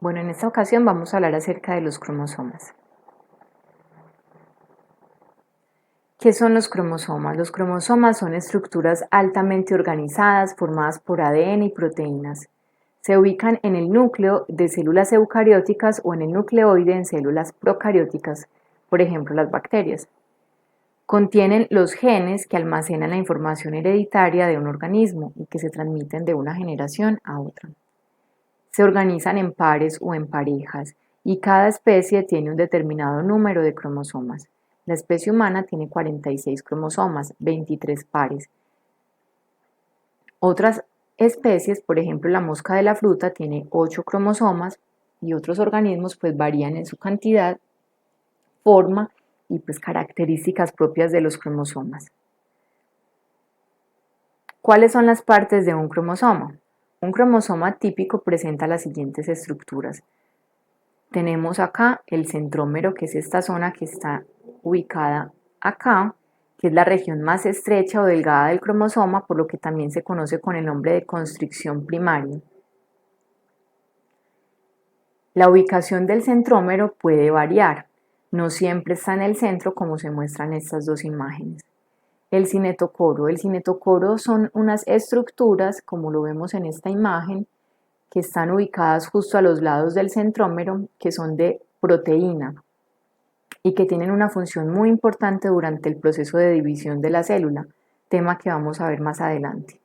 Bueno, en esta ocasión vamos a hablar acerca de los cromosomas. ¿Qué son los cromosomas? Los cromosomas son estructuras altamente organizadas formadas por ADN y proteínas. Se ubican en el núcleo de células eucarióticas o en el nucleoide en células procarióticas, por ejemplo las bacterias. Contienen los genes que almacenan la información hereditaria de un organismo y que se transmiten de una generación a otra. Se organizan en pares o en parejas y cada especie tiene un determinado número de cromosomas. La especie humana tiene 46 cromosomas, 23 pares. Otras especies, por ejemplo la mosca de la fruta, tiene 8 cromosomas y otros organismos pues varían en su cantidad, forma y pues características propias de los cromosomas. ¿Cuáles son las partes de un cromosoma? Un cromosoma típico presenta las siguientes estructuras. Tenemos acá el centrómero, que es esta zona que está ubicada acá, que es la región más estrecha o delgada del cromosoma, por lo que también se conoce con el nombre de constricción primaria. La ubicación del centrómero puede variar, no siempre está en el centro como se muestran estas dos imágenes. El cinetocoro son unas estructuras, como lo vemos en esta imagen, que están ubicadas justo a los lados del centrómero, que son de proteína y que tienen una función muy importante durante el proceso de división de la célula, tema que vamos a ver más adelante.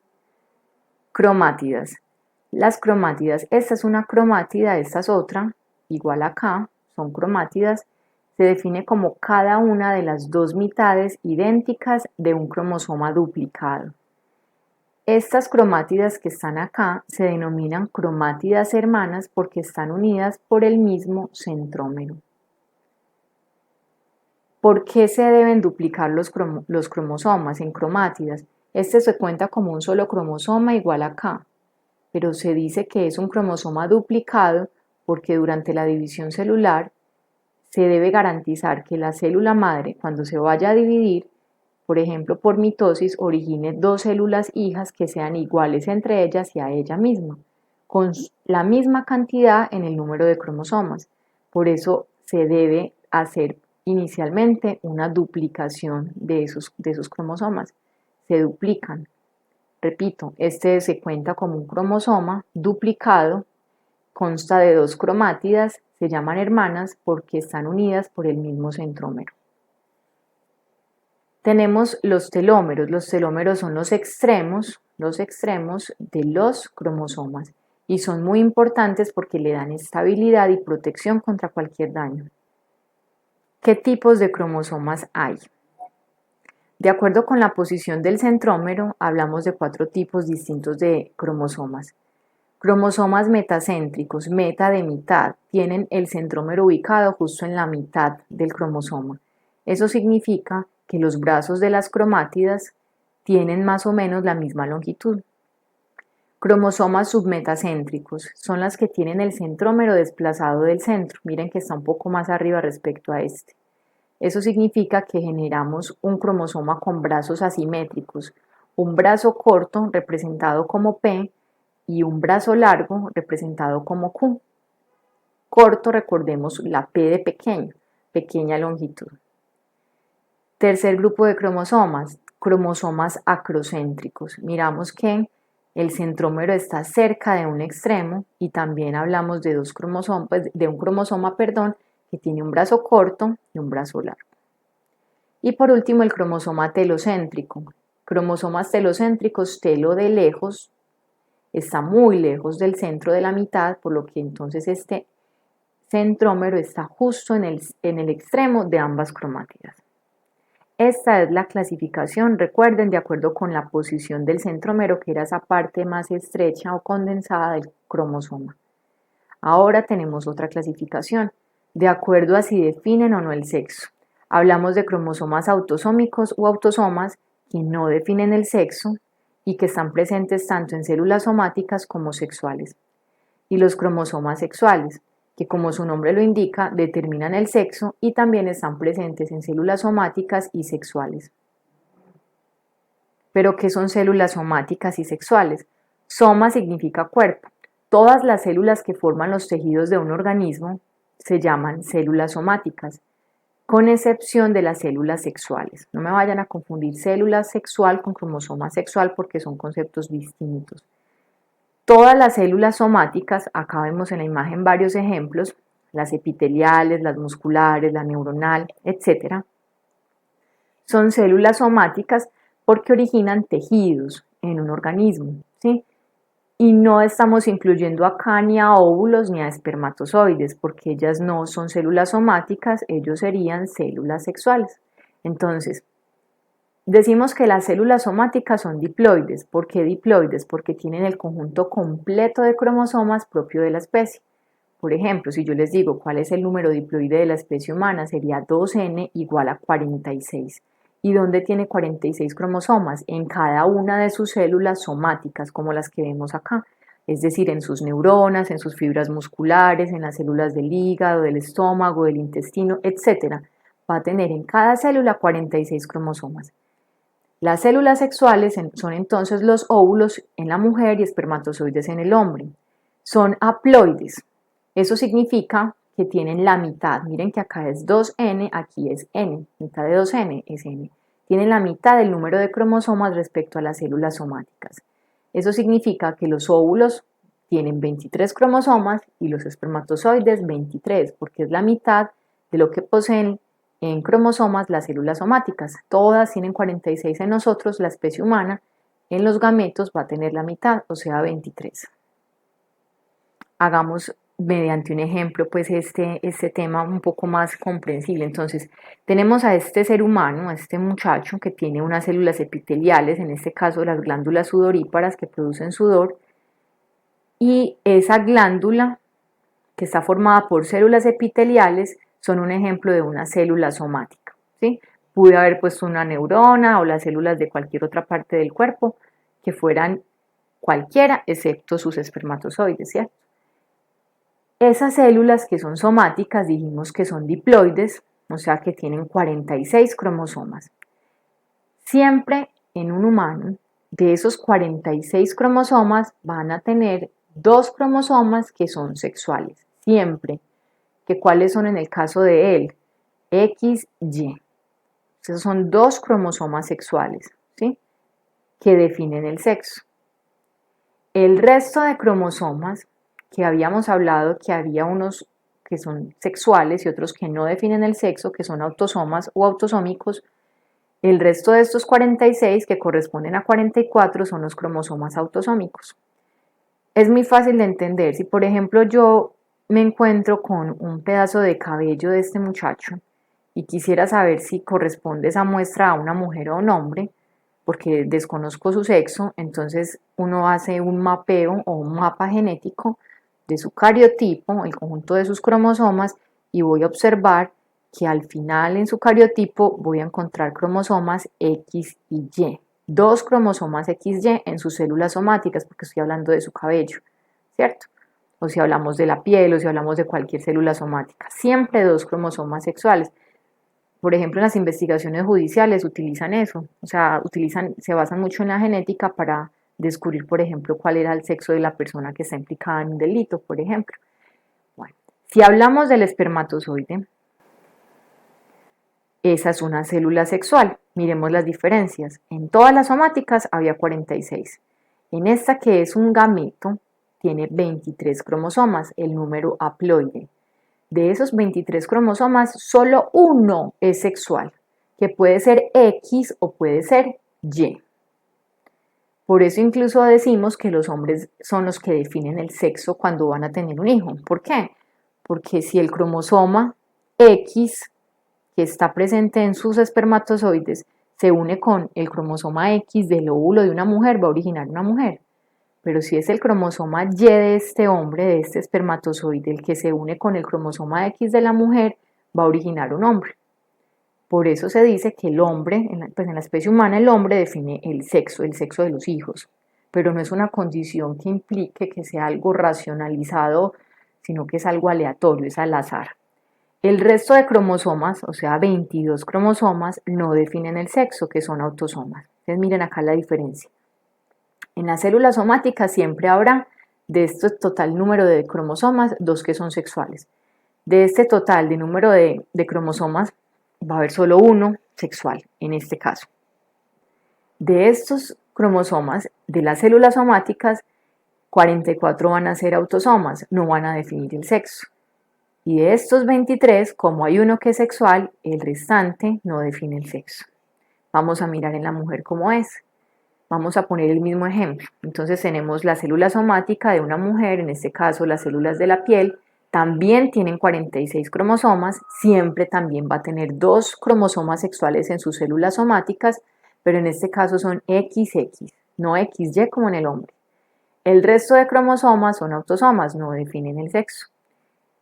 Cromátidas. Las cromátidas, esta es una cromátida, esta es otra, igual acá, son cromátidas, se define como cada una de las dos mitades idénticas de un cromosoma duplicado. Estas cromátidas que están acá se denominan cromátidas hermanas porque están unidas por el mismo centrómero. ¿Por qué se deben duplicar los cromosomas en cromátidas? Este se cuenta como un solo cromosoma igual acá, pero se dice que es un cromosoma duplicado porque durante la división celular se debe garantizar que la célula madre, cuando se vaya a dividir, por ejemplo por mitosis, origine dos células hijas que sean iguales entre ellas y a ella misma, con la misma cantidad en el número de cromosomas. Por eso se debe hacer inicialmente una duplicación de esos cromosomas. Se duplican. Repito, este se cuenta como un cromosoma duplicado, consta de dos cromátidas, se llaman hermanas porque están unidas por el mismo centrómero. Tenemos los telómeros. Los telómeros son los extremos de los cromosomas y son muy importantes porque le dan estabilidad y protección contra cualquier daño. ¿Qué tipos de cromosomas hay? De acuerdo con la posición del centrómero, hablamos de 4 tipos distintos de cromosomas. Cromosomas metacéntricos, meta de mitad, tienen el centrómero ubicado justo en la mitad del cromosoma. Eso significa que los brazos de las cromátidas tienen más o menos la misma longitud. Cromosomas submetacéntricos son las que tienen el centrómero desplazado del centro. Miren que está un poco más arriba respecto a este. Eso significa que generamos un cromosoma con brazos asimétricos, un brazo corto representado como P y un brazo largo representado como Q. Corto, recordemos la P de pequeño, pequeña longitud. Tercer grupo de cromosomas, cromosomas acrocéntricos. Miramos que el centrómero está cerca de un extremo y también hablamos de dos cromosomas, de un cromosoma, que tiene un brazo corto y un brazo largo. Y por último el cromosoma telocéntrico. Cromosomas telocéntricos, telo de lejos, está muy lejos del centro de la mitad, por lo que entonces este centrómero está justo en el extremo de ambas cromátidas. Esta es la clasificación, recuerden, de acuerdo con la posición del centrómero, que era esa parte más estrecha o condensada del cromosoma. Ahora tenemos otra clasificación, de acuerdo a si definen o no el sexo. Hablamos de cromosomas autosómicos o autosomas que no definen el sexo y que están presentes tanto en células somáticas como sexuales. Y los cromosomas sexuales, que como su nombre lo indica, determinan el sexo y también están presentes en células somáticas y sexuales. ¿Pero qué son células somáticas y sexuales? Soma significa cuerpo. todas las células que forman los tejidos de un organismo se llaman células somáticas, con excepción de las células sexuales. No me vayan a confundir célula sexual con cromosoma sexual porque son conceptos distintos. Todas las células somáticas, acá vemos en la imagen varios ejemplos, las epiteliales, las musculares, la neuronal, etc. Son células somáticas porque originan tejidos en un organismo, ¿sí? Y no estamos incluyendo acá ni a óvulos ni a espermatozoides, porque ellas no son células somáticas, ellos serían células sexuales. Entonces, decimos que las células somáticas son diploides. ¿Por qué diploides? Porque tienen el conjunto completo de cromosomas propio de la especie. Por ejemplo, si yo les digo cuál es el número diploide de la especie humana, sería 2n igual a 46. ¿Y dónde tiene 46 cromosomas? En cada una de sus células somáticas, como las que vemos acá. Es decir, en sus neuronas, en sus fibras musculares, en las células del hígado, del estómago, del intestino, etc. Va a tener en cada célula 46 cromosomas. Las células sexuales son entonces los óvulos en la mujer y espermatozoides en el hombre. Son haploides. Eso significa que tienen la mitad. Miren que acá es 2n, aquí es n. Mitad de 2n es n. Tienen la mitad del número de cromosomas respecto a las células somáticas. Eso significa que los óvulos tienen 23 cromosomas y los espermatozoides 23, porque es la mitad de lo que poseen en cromosomas las células somáticas. Todas tienen 46 en nosotros, la especie humana en los gametos va a tener la mitad, o sea 23. Hagamos mediante un ejemplo pues este tema un poco más comprensible. Entonces tenemos a este ser humano, a este muchacho que tiene unas células epiteliales, en este caso las glándulas sudoríparas que producen sudor, y esa glándula que está formada por células epiteliales son un ejemplo de una célula somática, ¿sí? Pude haber puesto una neurona o las células de cualquier otra parte del cuerpo que fueran cualquiera excepto sus espermatozoides, ¿cierto? Esas células que son somáticas dijimos que son diploides, o sea que tienen 46 cromosomas. Siempre en un humano, de esos 46 cromosomas van a tener 2 cromosomas que son sexuales, siempre. ¿Que cuáles son en el caso de él? X, Y. Esos son 2 cromosomas sexuales, ¿sí? Que definen el sexo. El resto de cromosomas, que habíamos hablado que había unos que son sexuales y otros que no definen el sexo, que son autosomas o autosómicos, el resto de estos 46, que corresponden a 44, son los cromosomas autosómicos. Es muy fácil de entender. Si, por ejemplo, yo me encuentro con un pedazo de cabello de este muchacho y quisiera saber si corresponde esa muestra a una mujer o a un hombre, porque desconozco su sexo, entonces uno hace un mapeo o un mapa genético de su cariotipo, el conjunto de sus cromosomas, y voy a observar que al final en su cariotipo voy a encontrar cromosomas X y Y. 2 cromosomas XY en sus células somáticas, porque estoy hablando de su cabello, ¿cierto? O si hablamos de la piel o si hablamos de cualquier célula somática. Siempre 2 cromosomas sexuales. Por ejemplo, en las investigaciones judiciales utilizan eso, o sea, se basan mucho en la genética para descubrir, por ejemplo, cuál era el sexo de la persona que está implicada en un delito, por ejemplo. Bueno, si hablamos del espermatozoide, esa es una célula sexual. Miremos las diferencias. En todas las somáticas había 46. En esta, que es un gameto, tiene 23 cromosomas, el número haploide. De esos 23 cromosomas, solo uno es sexual, que puede ser X o puede ser Y. Por eso incluso decimos que los hombres son los que definen el sexo cuando van a tener un hijo. ¿Por qué? Porque si el cromosoma X que está presente en sus espermatozoides se une con el cromosoma X del óvulo de una mujer, va a originar una mujer. Pero si es el cromosoma Y de este hombre, de este espermatozoide, el que se une con el cromosoma X de la mujer, va a originar un hombre. Por eso se dice que el hombre, pues en la especie humana, el hombre define el sexo de los hijos. Pero no es una condición que implique que sea algo racionalizado, sino que es algo aleatorio, es al azar. El resto de cromosomas, o sea 22 cromosomas, no definen el sexo, que son autosomas. Entonces miren acá la diferencia. En las células somáticas siempre habrá De este total número de cromosomas, 2 que son sexuales. De este total de número de cromosomas, va a haber solo uno sexual, en este caso. De estos cromosomas, de las células somáticas, 44 van a ser autosomas, no van a definir el sexo. Y de estos 23, como hay uno que es sexual, el restante no define el sexo. Vamos a mirar en la mujer cómo es. Vamos a poner el mismo ejemplo. Entonces tenemos la célula somática de una mujer, en este caso las células de la piel, también tienen 46 cromosomas, siempre también va a tener 2 cromosomas sexuales en sus células somáticas, pero en este caso son XX, no XY como en el hombre. El resto de cromosomas son autosomas, no definen el sexo.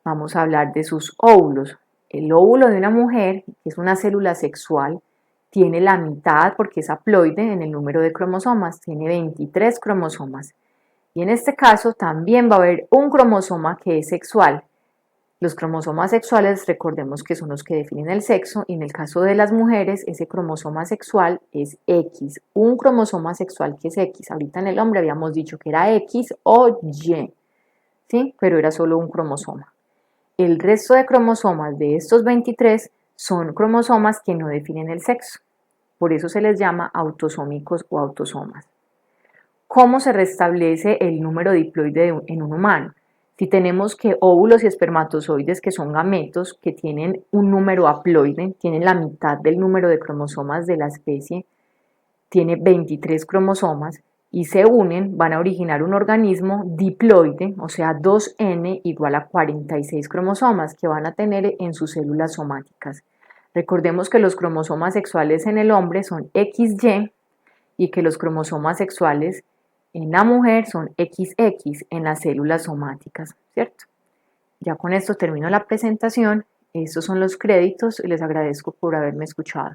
Vamos a hablar de sus óvulos. El óvulo de una mujer, que es una célula sexual, tiene la mitad, porque es haploide en el número de cromosomas, tiene 23 cromosomas. Y en este caso también va a haber un cromosoma que es sexual. Los cromosomas sexuales, recordemos que son los que definen el sexo, y en el caso de las mujeres, ese cromosoma sexual es X, un cromosoma sexual que es X. Ahorita en el hombre habíamos dicho que era X o Y, ¿sí? Pero era solo un cromosoma. El resto de cromosomas de estos 23 son cromosomas que no definen el sexo. Por eso se les llama autosómicos o autosomas. ¿Cómo se restablece el número diploide en un humano? Si tenemos que óvulos y espermatozoides, que son gametos, que tienen un número haploide, tienen la mitad del número de cromosomas de la especie, tiene 23 cromosomas, y se unen, van a originar un organismo diploide, o sea 2N igual a 46 cromosomas que van a tener en sus células somáticas. Recordemos que los cromosomas sexuales en el hombre son XY y que los cromosomas sexuales en la mujer son XX en las células somáticas, ¿cierto? Ya con esto termino la presentación. Estos son los créditos y les agradezco por haberme escuchado.